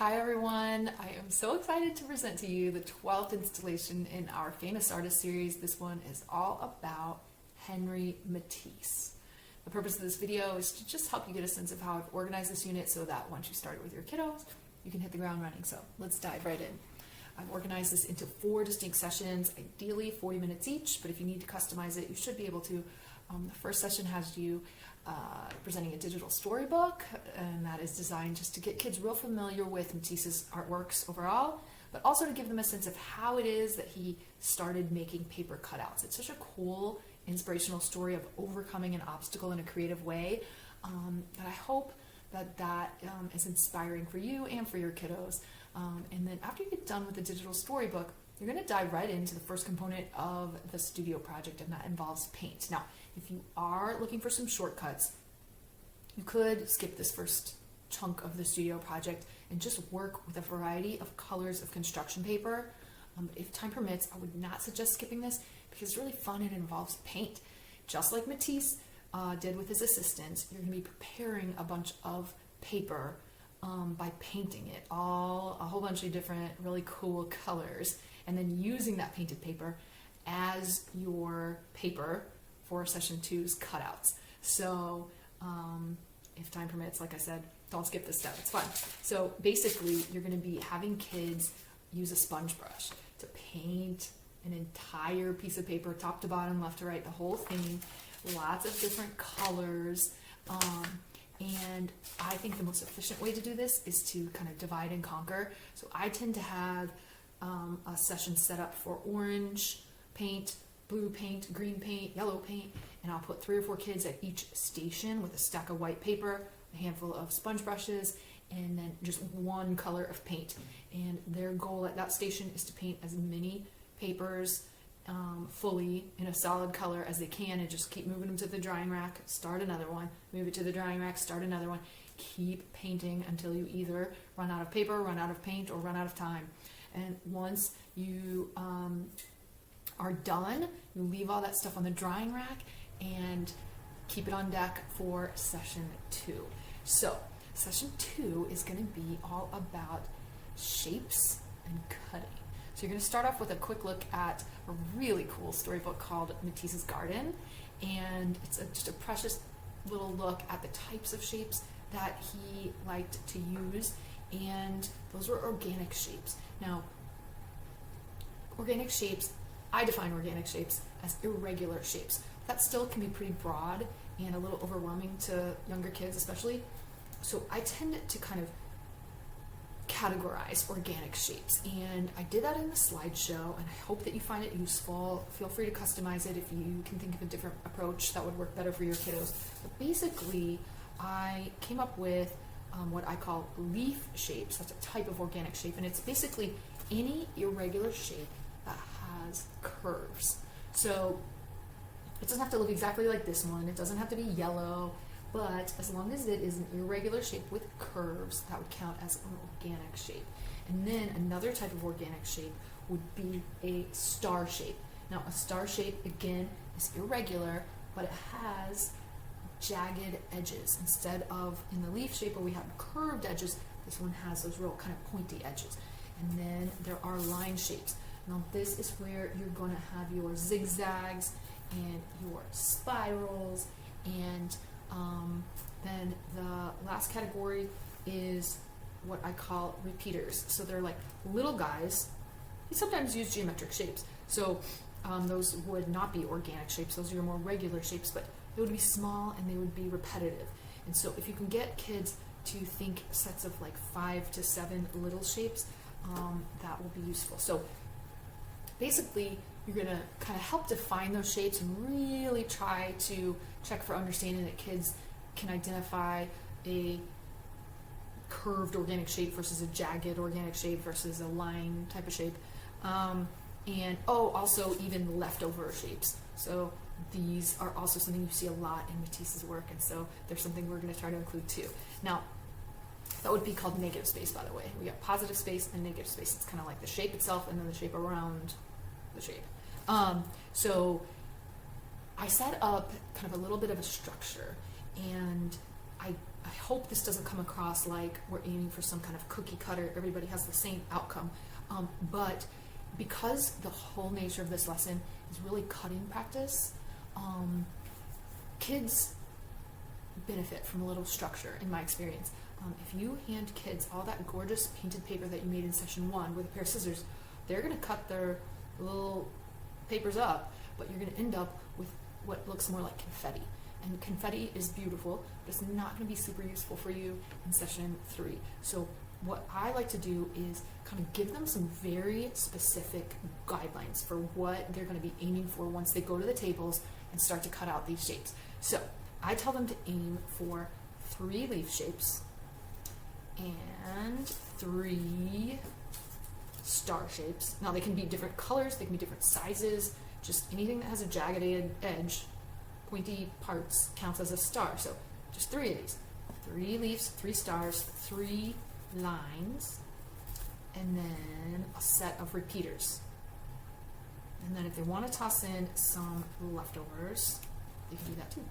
Hi everyone, I am so excited to present to you the 12th installation in our Famous Artist series. This one is all about Henri Matisse. The purpose of this video is to just help you get a sense of how I've organized this unit so that once you start it with your kiddos, you can hit the ground running. So let's dive right in. I've organized this into 4 distinct sessions, ideally 40 minutes each, but if you need to customize it, you should be able to. The first session has you presenting a digital storybook, and that is designed just to get kids real familiar with Matisse's artworks overall, but also to give them a sense of how it is that he started making paper cutouts. It's such a cool, inspirational story of overcoming an obstacle in a creative way, and I hope that is inspiring for you and for your kiddos. And then after you get done with the digital storybook, you're going to dive right into the first component of the studio project, and that involves paint. Now, if you are looking for some shortcuts, you could skip this first chunk of the studio project and just work with a variety of colors of construction paper. If time permits, I would not suggest skipping this because it's really fun and involves paint. Just like Matisse did with his assistants, you're going to be preparing a bunch of paper by painting it a whole bunch of different really cool colors, and then using that painted paper as your paper for session 2's cutouts. So if time permits, like I said, don't skip this step, it's fun. So basically you're going to be having kids use a sponge brush to paint an entire piece of paper, top to bottom, left to right, the whole thing, lots of different colors. And I think the most efficient way to do this is to kind of divide and conquer. So I tend to have a session set up for orange paint, blue paint, green paint, yellow paint, and I'll put 3 or 4 kids at each station with a stack of white paper, a handful of sponge brushes, and then just one color of paint. And their goal at that station is to paint as many papers fully in a solid color as they can, and just keep moving them to the drying rack, start another one, move it to the drying rack, start another one, keep painting until you either run out of paper, run out of paint, or run out of time. And once you are done, you leave all that stuff on the drying rack and keep it on deck for session 2. So session 2 is going to be all about shapes and cutting. So you're going to start off with a quick look at a really cool storybook called Matisse's Garden, and it's just a precious little look at the types of shapes that he liked to use, and those were organic shapes. Now, organic shapes, I define organic shapes as irregular shapes. That still can be pretty broad and a little overwhelming to younger kids especially, so I tend to kind of categorize organic shapes, and I did that in the slideshow, and I hope that you find it useful. Feel free to customize it if you can think of a different approach that would work better for your kiddos. But basically, I came up with what I call leaf shapes. That's a type of organic shape, and it's basically any irregular shape that has curves. So it doesn't have to look exactly like this one, it doesn't have to be yellow, but as long as it is an irregular shape with curves, that would count as an organic shape. And then another type of organic shape would be a star shape. Now, a star shape, again, is irregular, but it has jagged edges. Instead of in the leaf shape where we have curved edges, this one has those real kind of pointy edges. And then there are line shapes. Now, this is where you're going to have your zigzags and your spirals, and then the last category is what I call repeaters. So they're like little guys. We sometimes use geometric shapes. So those would not be organic shapes. Those are your more regular shapes, but they would be small and they would be repetitive. And so if you can get kids to think sets of like 5 to 7 little shapes, that will be useful. So basically, you're going to kind of help define those shapes and really try to check for understanding that kids can identify a curved organic shape versus a jagged organic shape versus a line type of shape. And also even leftover shapes. So these are also something you see a lot in Matisse's work, and so there's something we're going to try to include too. Now, that would be called negative space, by the way. We got positive space and negative space. It's kind of like the shape itself and then the shape around the shape. So I set up kind of a little bit of a structure, and I I hope this doesn't come across like we're aiming for some kind of cookie cutter, everybody has the same outcome. But because the whole nature of this lesson is really cutting practice, kids benefit from a little structure in my experience. If you hand kids all that gorgeous painted paper that you made in session 1 with a pair of scissors, they're going to cut their little papers up, but you're going to end up with what looks more like confetti. And confetti is beautiful, but it's not going to be super useful for you in session 3. So what I like to do is kind of give them some very specific guidelines for what they're going to be aiming for once they go to the tables and start to cut out these shapes. So I tell them to aim for 3 leaf shapes and 3 star shapes. Now they can be different colors, they can be different sizes, just anything that has a jagged edge, pointy parts counts as a star. So just 3 of these. 3 leaves, 3 stars, 3 lines, and then a set of repeaters. And then if they want to toss in some leftovers, they can do that too.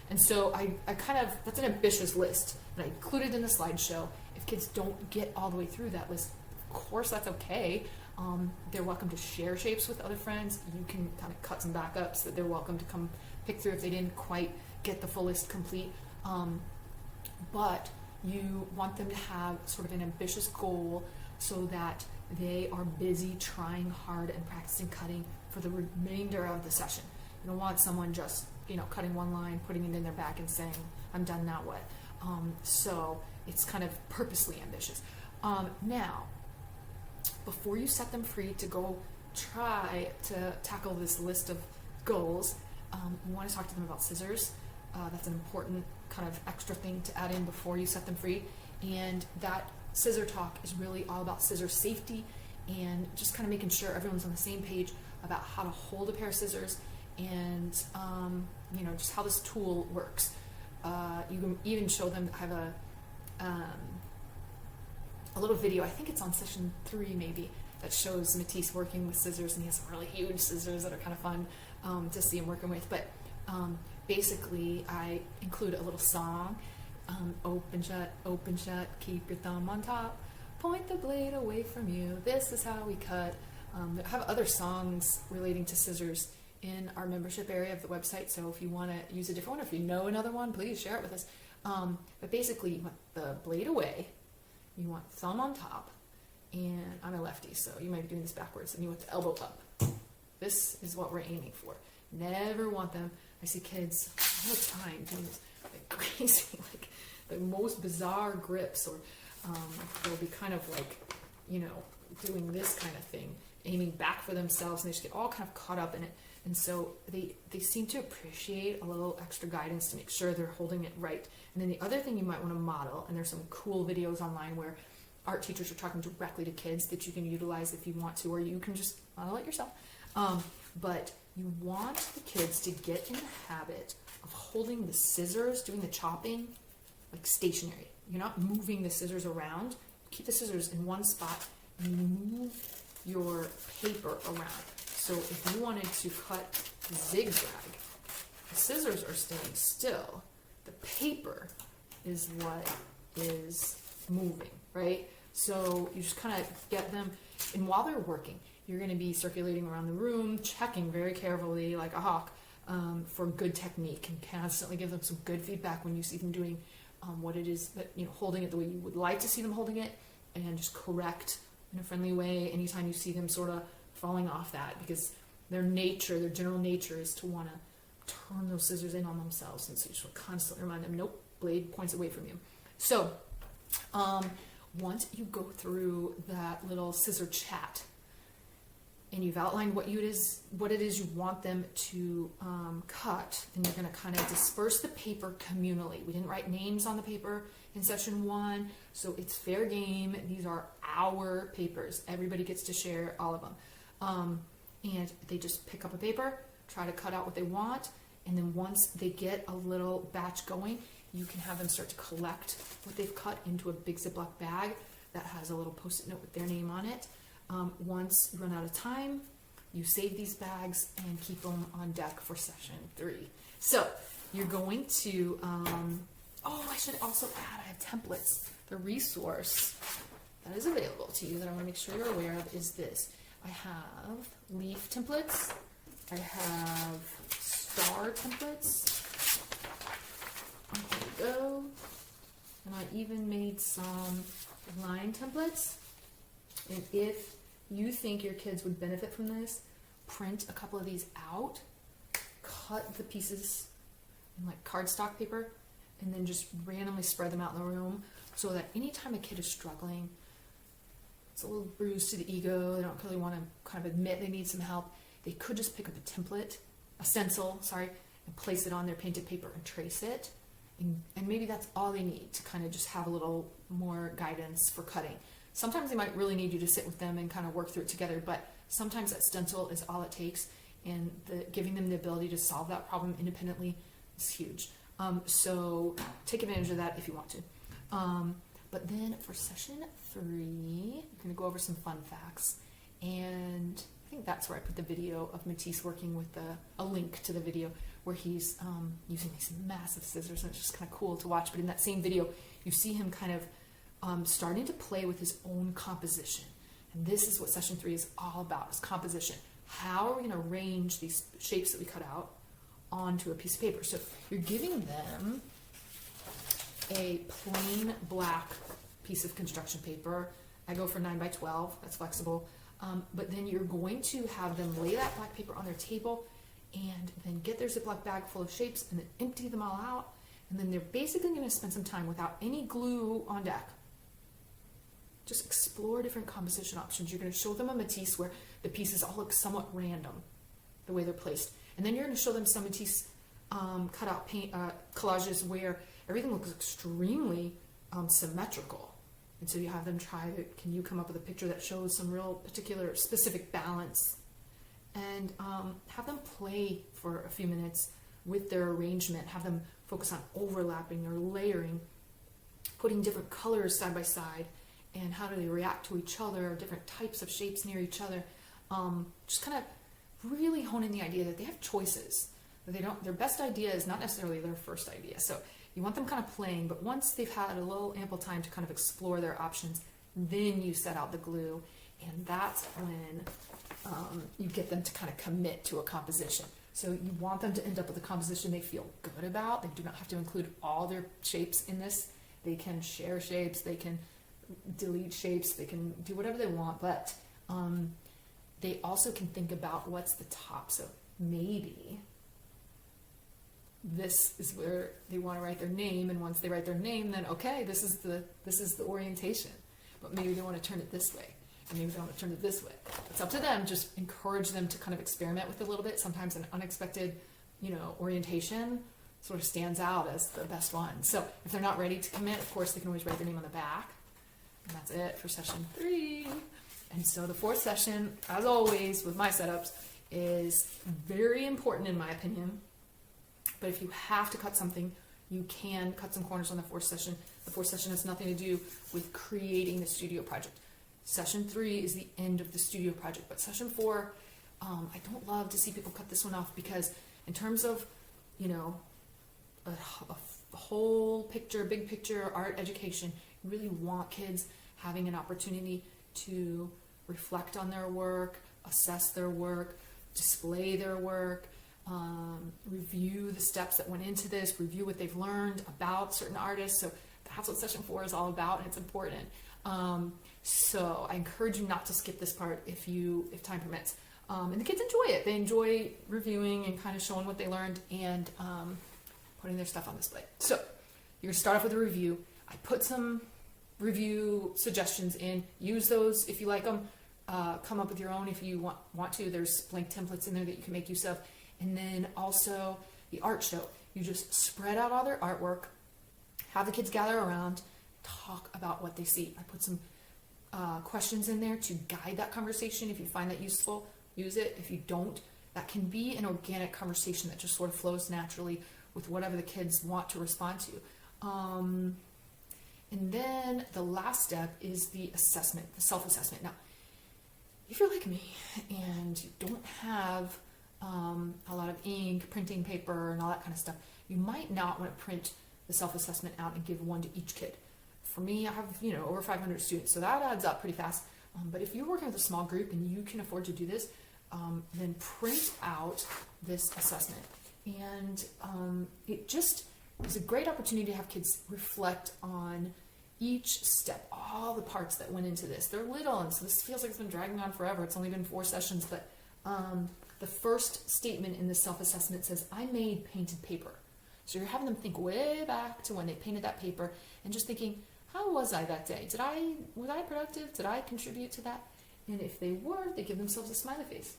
And so I kind of, that's an ambitious list that I included in the slideshow. If kids don't get all the way through that list, of course that's okay. They're welcome to share shapes with other friends. You can kind of cut some backups that they're welcome to come pick through if they didn't quite get the full list complete. But you want them to have sort of an ambitious goal so that they are busy trying hard and practicing cutting for the remainder of the session. You don't want someone just, cutting one line, putting it in their back and saying, I'm done, now what? So it's kind of purposely ambitious. Now, before you set them free to go try to tackle this list of goals, you want to talk to them about scissors. That's an important kind of extra thing to add in before you set them free. And that scissor talk is really all about scissor safety and just kind of making sure everyone's on the same page about how to hold a pair of scissors and just how this tool works. You can even show them, I have a little video, I think it's on session 3 maybe, that shows Matisse working with scissors, and he has some really huge scissors that are kind of fun to see him working with. But basically I include a little song, open shut, keep your thumb on top, point the blade away from you, this is how we cut. I have other songs relating to scissors in our membership area of the website, so if you want to use a different one, or if you know another one, please share it with us. But basically you want the blade away, you want thumb on top, and I'm a lefty, so you might be doing this backwards, and you want the elbow up. This is what we're aiming for. Never want them, I see kids all the time doing this like crazy, like the most bizarre grips, or they'll be kind of like, doing this kind of thing, aiming back for themselves, and they just get all kind of caught up in it. And so they seem to appreciate a little extra guidance to make sure they're holding it right. And then the other thing you might want to model, and there's some cool videos online where art teachers are talking directly to kids that you can utilize if you want to, or you can just model it yourself. But you want the kids to get in the habit of holding the scissors, doing the chopping, like stationary. You're not moving the scissors around. Keep the scissors in one spot and move your paper around. So if you wanted to cut zigzag, the scissors are staying still. The paper is what is moving, right? So you just kind of get them, and while they're working, you're going to be circulating around the room, checking very carefully like a hawk for good technique, and constantly give them some good feedback when you see them doing what it is that, holding it the way you would like to see them holding it, and just correct in a friendly way anytime you see them sort of falling off that, because their general nature is to want to turn those scissors in on themselves, and so you should constantly remind them, nope, blade points away from you. So once you go through that little scissor chat and you've outlined what it is you want them to cut, then you're going to kind of disperse the paper communally. We didn't write names on the paper in session 1, so it's fair game. These are our papers. Everybody gets to share all of them. And they just pick up a paper, try to cut out what they want, and then once they get a little batch going, you can have them start to collect what they've cut into a big Ziploc bag that has a little post-it note with their name on it. Once you run out of time, you save these bags and keep them on deck for session 3. So you're going to, oh, I should also add, I have templates. The resource that is available to you that I want to make sure you're aware of is this. I have leaf templates. I have star templates. There we go. And I even made some line templates. And if you think your kids would benefit from this, print a couple of these out, cut the pieces in like cardstock paper, and then just randomly spread them out in the room so that anytime a kid is struggling, it's a little bruised to the ego, they don't really want to kind of admit they need some help, they could just pick up a template, a stencil, sorry, and place it on their painted paper and trace it. And maybe that's all they need to kind of just have a little more guidance for cutting. Sometimes they might really need you to sit with them and kind of work through it together, but sometimes that stencil is all it takes, and giving them the ability to solve that problem independently is huge. So take advantage of that if you want to. But then for session 3, we're going to go over some fun facts. And I think that's where I put the video of Matisse working with a link to the video where he's using these massive scissors, and it's just kind of cool to watch. But in that same video, you see him kind of starting to play with his own composition. And this is what session 3 is all about, is composition. How are we going to arrange these shapes that we cut out onto a piece of paper? So you're giving them a plain black piece of construction paper. I go for 9 by 12, that's flexible. But then you're going to have them lay that black paper on their table and then get their Ziploc bag full of shapes and then empty them all out. And then they're basically going to spend some time without any glue on deck. Just explore different composition options. You're going to show them a Matisse where the pieces all look somewhat random, the way they're placed. And then you're going to show them some Matisse cutout paint collages where everything looks extremely symmetrical. And so you have them try, can you come up with a picture that shows some real particular specific balance? And have them play for a few minutes with their arrangement. Have them focus on overlapping or layering, putting different colors side by side, and how do they react to each other, different types of shapes near each other. Just kind of really hone in the idea that they have choices. That their best idea is not necessarily their first idea. So you want them kind of playing, but once they've had a little ample time to kind of explore their options, then you set out the glue, and that's when you get them to kind of commit to a composition. So you want them to end up with a composition they feel good about. They do not have to include all their shapes in this. They can share shapes, they can delete shapes, they can do whatever they want, but they also can think about what's the top. So maybe this is where they want to write their name, and once they write their name, then okay, this is the orientation. But maybe they want to turn it this way, and maybe they want to turn it this way. It's up to them. Just encourage them to kind of experiment with it a little bit. Sometimes an unexpected, orientation sort of stands out as the best one. So if they're not ready to commit, of course, they can always write their name on the back. And that's it for session 3. And so the 4th session, as always with my setups, is very important in my opinion. But if you have to cut something, you can cut some corners on the 4th session. The 4th session has nothing to do with creating the studio project. Session 3 is the end of the studio project. But session 4, I don't love to see people cut this one off, because in terms of, a whole picture, big picture, art education, you really want kids having an opportunity to reflect on their work, assess their work, display their work, review the steps that went into this, review what they've learned about certain artists. So that's what session 4 is all about, and it's important. So I encourage you not to skip this part if time permits. And the kids enjoy it. They enjoy reviewing and kind of showing what they learned and putting their stuff on display. So you're going to start off with a review. I put some review suggestions in. Use those if you like them. Come up with your own if you want to. There's blank templates in there that you can make use of. And then also the art show. You just spread out all their artwork, have the kids gather around, talk about what they see. I put some questions in there to guide that conversation. If you find that useful, use it. If you don't, that can be an organic conversation that just sort of flows naturally with whatever the kids want to respond to. And then the last step is the assessment, the self-assessment. Now, if you're like me and you don't have a lot of ink, printing paper, and all that kind of stuff, you might not want to print the self-assessment out and give one to each kid. For me, I have, over 500 students, so that adds up pretty fast. But if you're working with a small group and you can afford to do this, then print out this assessment. And it just is a great opportunity to have kids reflect on each step, all the parts that went into this. They're little, and so this feels like it's been dragging on forever. It's only been 4 sessions, but the first statement in the self-assessment says, I made painted paper. So you're having them think way back to when they painted that paper and just thinking, how was I that day? Was I productive? Did I contribute to that? And if they were, they give themselves a smiley face.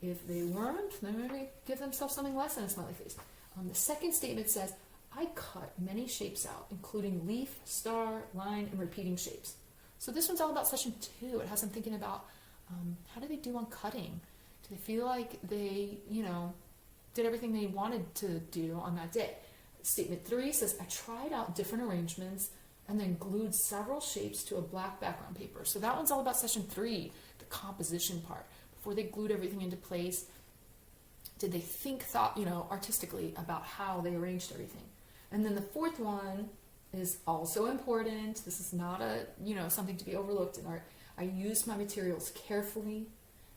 If they weren't, they maybe give themselves something less than a smiley face. The second statement says, I cut many shapes out, including leaf, star, line, and repeating shapes. So this one's all about session 2. It has them thinking about how do they do on cutting? Do they feel like they, did everything they wanted to do on that day? Statement 3 says, I tried out different arrangements and then glued several shapes to a black background paper. So that one's all about session 3, the composition part. Before they glued everything into place, did they thought, artistically about how they arranged everything? And then the fourth one is also important. This is not something to be overlooked in art. I used my materials carefully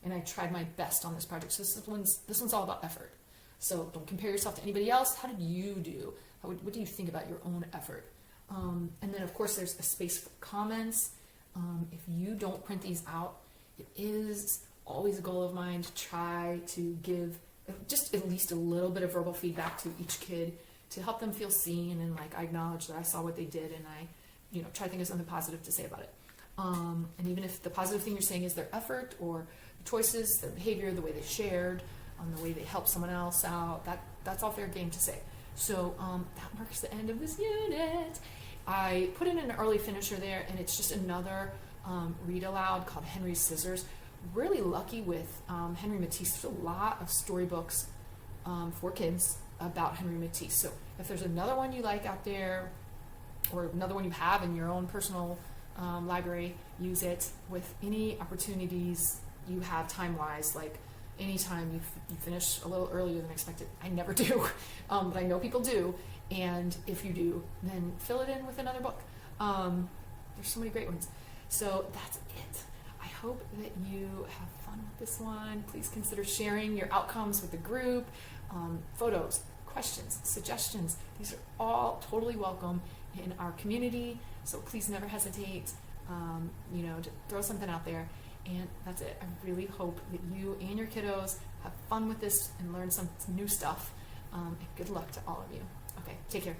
and I tried my best on this project. So this one's all about effort. So don't compare yourself to anybody else. How did you do? What do you think about your own effort? And then of course there's a space for comments. If you don't print these out, it is always a goal of mine to try to give just at least a little bit of verbal feedback to each kid to help them feel seen and like I acknowledge that I saw what they did and I try to think of something positive to say about it. And even if the positive thing you're saying is their effort or the choices, their behavior, the way they shared, the way they helped someone else out, that's all fair game to say. So that marks the end of this unit. I put in an early finisher there, and it's just another read aloud called Henri's Scissors. Really lucky with Henri Matisse. There's a lot of storybooks for kids about Henri Matisse. So if there's another one you like out there, or another one you have in your own personal library, use it with any opportunities you have time-wise, like anytime you finish a little earlier than expected. I never do, but I know people do, and if you do, then fill it in with another book. There's so many great ones. So that's it. I hope that you have fun with this one. Please consider sharing your outcomes with the group. Photos, questions, suggestions, these are all totally welcome in our community, so please never hesitate to throw something out there. And that's it. I really hope that you and your kiddos have fun with this and learn some new stuff. And good luck to all of you. Okay, take care.